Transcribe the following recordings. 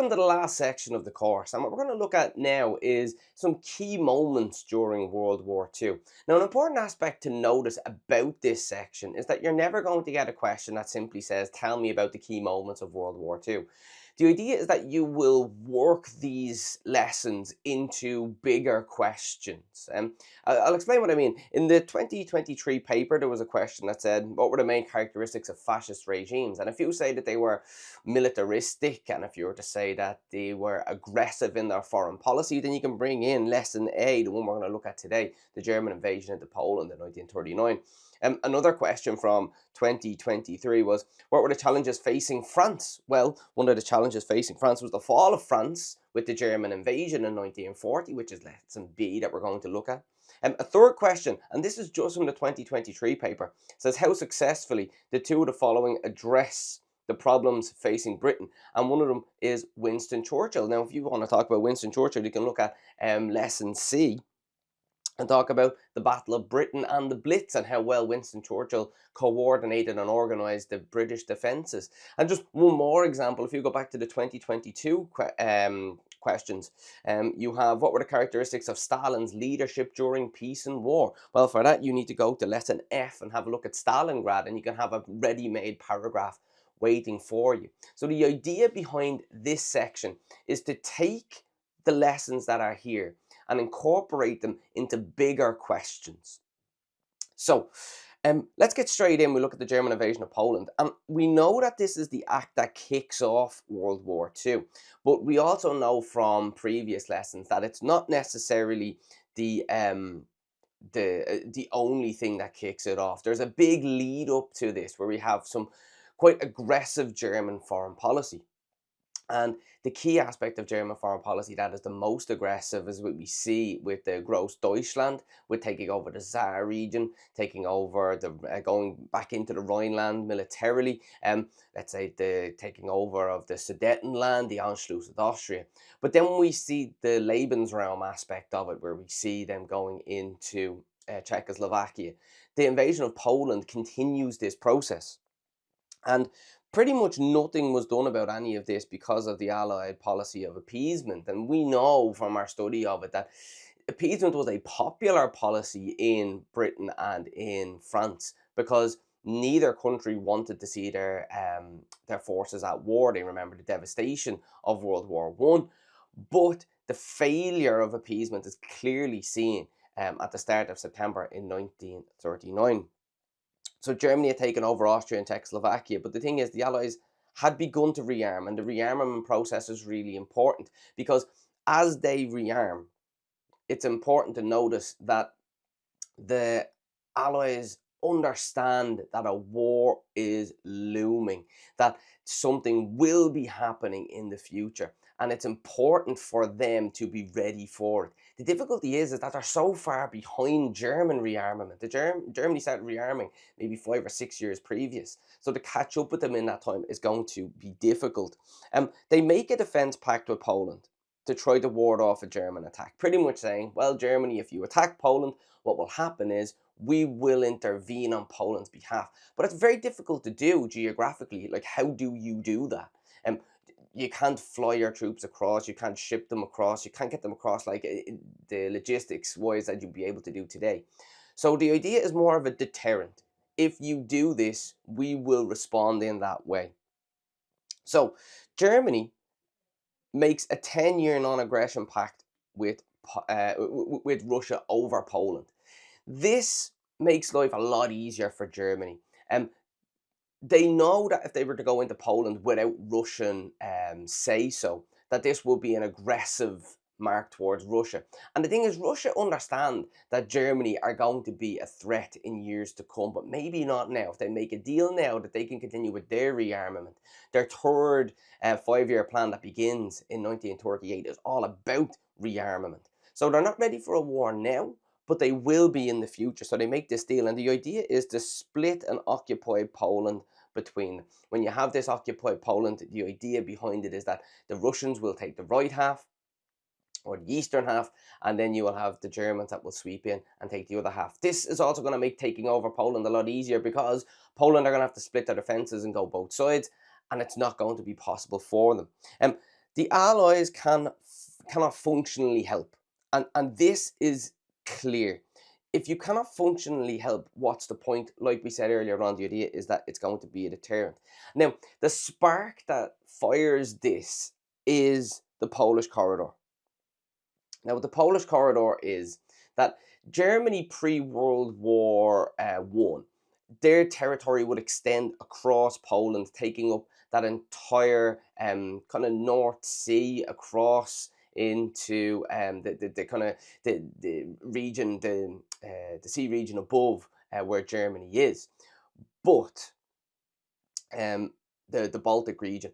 welcome to the last section of the course. And what we're going to look at now is some key moments during World War II. Now, an important aspect to notice about this section is that you're never going to get a question that simply says, tell me about the key moments of World War II. The idea is that you will work these lessons into bigger questions. I'll explain what I mean. In the 2023 paper, there was a question that said, what were the main characteristics of fascist regimes? And if you say that they were militaristic, and if you were to say that they were aggressive in their foreign policy, then you can bring in lesson A, the one we're going to look at today, the German invasion into Poland in 1939. Another question from 2023 was, what were the challenges facing France? Well, one of the challenges facing France was the fall of France with the German invasion in 1940, which is lesson B that we're going to look at. A third question, and this is just from the 2023 paper, says how successfully the two of the following address the problems facing Britain, and one of them is Winston Churchill. Now, if you want to talk about Winston Churchill, you can look at lesson C and talk about the Battle of Britain and the Blitz and how well Winston Churchill coordinated and organised the British defences. And just one more example, if you go back to the 2022 questions, you have, what were the characteristics of Stalin's leadership during peace and war? Well, for that, you need to go to lesson F and have a look at Stalingrad, and you can have a ready-made paragraph waiting for you. So the idea behind this section is to take the lessons that are here and incorporate them into bigger questions. So let's get straight in. We look at the German invasion of Poland, and we know that this is the act that kicks off World War II, but we also know from previous lessons that it's not necessarily the only thing that kicks it off. There's a big lead up to this where we have some quite aggressive German foreign policy. And the key aspect of German foreign policy that is the most aggressive is what we see with the Gross Deutschland, with taking over the Saar region, taking over the going back into the Rhineland militarily, let's say the taking over of the Sudetenland, the Anschluss with Austria. But then we see the Lebensraum aspect of it, where we see them going into Czechoslovakia. The invasion of Poland continues this process. And pretty much nothing was done about any of this because of the Allied policy of appeasement. And we know from our study of it that appeasement was a popular policy in Britain and in France because neither country wanted to see their forces at war. They remember the devastation of World War One, but the failure of appeasement is clearly seen at the start of September in 1939. So Germany had taken over Austria and Czechoslovakia, but the thing is, the Allies had begun to rearm, and the rearmament process is really important because as they rearm, it's important to notice that the Allies understand that a war is looming, that something will be happening in the future, and it's important for them to be ready for it. The difficulty is that they're so far behind German rearmament. Germany started rearming maybe 5 or 6 years previous, so to catch up with them in that time is going to be difficult. They make a defence pact with Poland to try to ward off a German attack, pretty much saying, well, Germany, if you attack Poland, what will happen is we will intervene on Poland's behalf. But it's very difficult to do geographically. Like, how do you do that? You can't fly your troops across, you can't ship them across, you can't get them across like the logistics wise that you'd be able to do today. So the idea is more of a deterrent. If you do this, we will respond in that way. So Germany makes a 10-year non-aggression pact with Russia over Poland. This makes life a lot easier for Germany. They know that if they were to go into Poland without Russian say-so, that this would be an aggressive mark towards Russia. And the thing is, Russia understand that Germany are going to be a threat in years to come, but maybe not now. If they make a deal now that they can continue with their rearmament, their third 5-year plan that begins in 1938 is all about rearmament. So they're not ready for a war now, but they will be in the future. So they make this deal, and the idea is to split and occupy Poland between them. When you have this occupied Poland, the idea behind it is that the Russians will take the right half, or the eastern half, and then you will have the Germans that will sweep in and take the other half. This is also going to make taking over Poland a lot easier because Poland are going to have to split their defences and go both sides, and it's not going to be possible for them. The Allies cannot functionally help, and this is clear. If you cannot functionally help, what's the point? Like we said earlier on, the idea is that it's going to be a deterrent. Now, the spark that fires this is the Polish corridor. Now, what the Polish corridor is that Germany pre-World War One, their territory would extend across Poland, taking up that entire kind of North Sea across into the kind of the region, the sea region above where Germany is, but um, the Baltic region.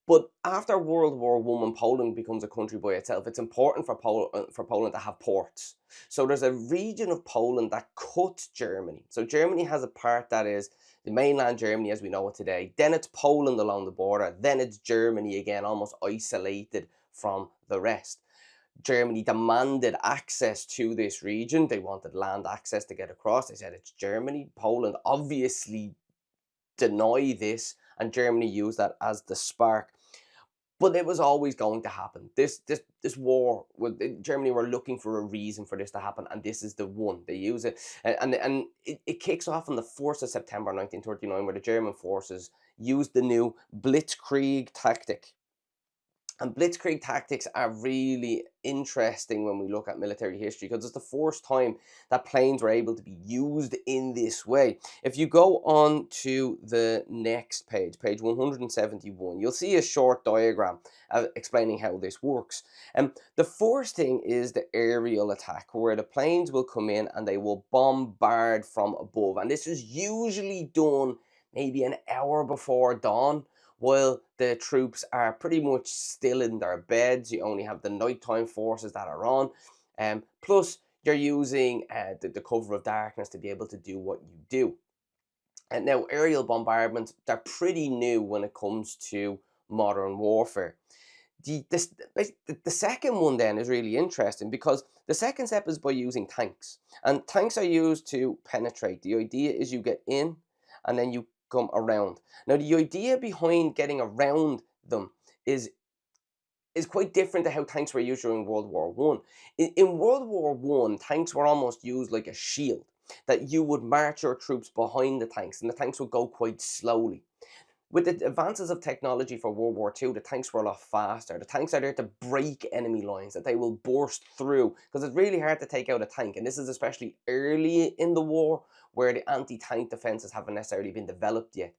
But after World War One, when Poland becomes a country by itself, it's important for Poland to have ports. So there's a region of Poland that cuts Germany. So Germany has a part that is the mainland Germany as we know it today. Then it's Poland along the border. Then it's Germany again, almost isolated from the rest. Germany demanded access to this region. They wanted land access to get across. They said it's Germany. Poland obviously deny this, and Germany used that as the spark. But it was always going to happen. This war, Germany were looking for a reason for this to happen, and this is the one. They use it, and it kicks off on the 4th of September 1939, where the German forces used the new Blitzkrieg tactic. And blitzkrieg tactics are really interesting when we look at military history because it's the first time that planes were able to be used in this way. If you go on to the next page, page 171, you'll see a short diagram explaining how this works. The first thing is the aerial attack, where the planes will come in and they will bombard from above. And this is usually done maybe an hour before dawn, while the troops are pretty much still in their beds. You only have the nighttime forces that are on. Plus, you're using the cover of darkness to be able to do what you do. And now, aerial bombardments, they're pretty new when it comes to modern warfare. The second one then is really interesting because the second step is by using tanks. And tanks are used to penetrate. The idea is you get in and then you come around. Now, the idea behind getting around them is quite different to how tanks were used during World War One. In World War One, tanks were almost used like a shield, that you would march your troops behind the tanks and the tanks would go quite slowly. With the advances of technology for World War Two, the tanks were a lot faster. The tanks are there to break enemy lines that they will burst through because it's really hard to take out a tank. And this is especially early in the war where the anti-tank defenses haven't necessarily been developed yet.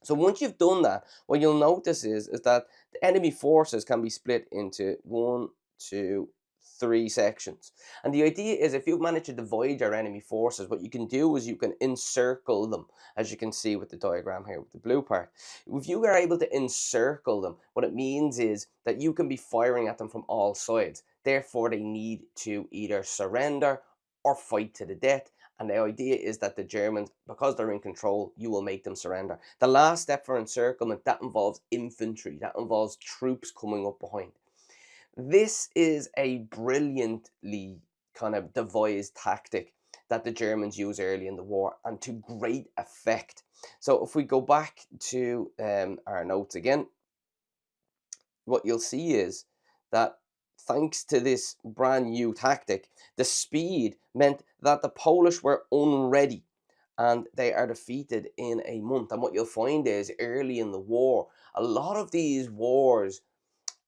So once you've done that, what you'll notice is that the enemy forces can be split into one, two, three sections. And the idea is if you manage to divide your enemy forces, what you can do is you can encircle them, as you can see with the diagram here with the blue part. If you are able to encircle them, what it means is that you can be firing at them from all sides. Therefore, they need to either surrender or fight to the death. And the idea is that the Germans, because they're in control, you will make them surrender. The last step for encirclement, that involves infantry, that involves troops coming up behind. This is a brilliantly kind of devised tactic that the Germans use early in the war and to great effect. So if we go back to our notes again, what you'll see is that thanks to this brand new tactic, the speed meant that the Polish were unready and they are defeated in a month. And what you'll find is early in the war, a lot of these wars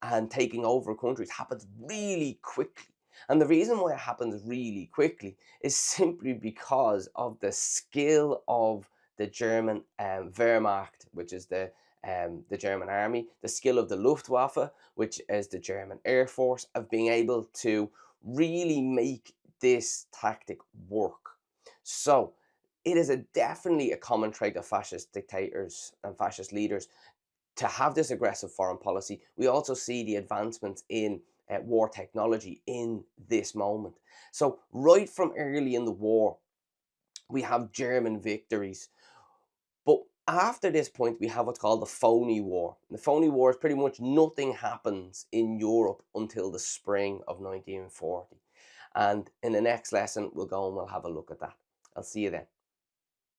and taking over countries happens really quickly. And the reason why it happens really quickly is simply because of the skill of the German Wehrmacht, which is the German army, the skill of the Luftwaffe, which is the German Air Force, of being able to really make this tactic work. So it is definitely a common trait of fascist dictators and fascist leaders to have this aggressive foreign policy. We also see the advancements in war technology in this moment. So right from early in the war, we have German victories. But after this point, we have what's called the phony war. The phony war is pretty much nothing happens in Europe until the spring of 1940. And in the next lesson, we'll go and we'll have a look at that. I'll see you then.